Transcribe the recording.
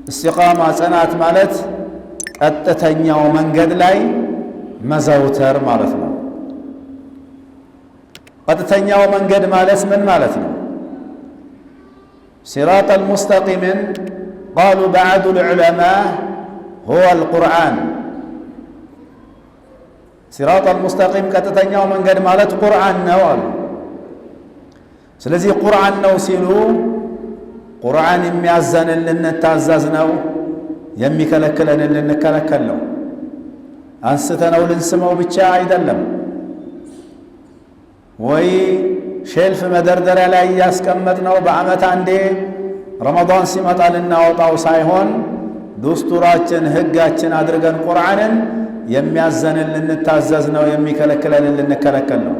እስቲቃማ ጽናት ማለት ቀጥተኛው መንገድ ላይ መዘውተር ማለት ነው። ቀጥተኛው መንገድ ማለት ምን ማለት ነው? ሲራጥ አልሙስተቂምን ቃሉ በዐዱ ልዑለማ ሁወ አልቁርአን። ሲራጥ አልሙስተቂም ቀጥተኛው መንገድ ማለት ቁርአን ነው አሉ። ስለዚህ ቁርአን ነው ሲሉ ቁርአን የሚያዘንን ልንታዘዝ ነው፣ የሚከለክለንን ልንከለከል ነው። አንስተነው ልንስመው ብቻ አይደለም፣ ወይ ሼልፍ መደርደሪያ ላይ እያስቀመጥነው በዓመት አንዴ ረመዳን ሲመጣ ልናወጣው ሳይሆን ዱስቱራችን ሕጋችን አድርገን ቁርአንን የሚያዘንን ልንታዘዝ ነው፣ የሚከለክለንን ልንከለከል ነው።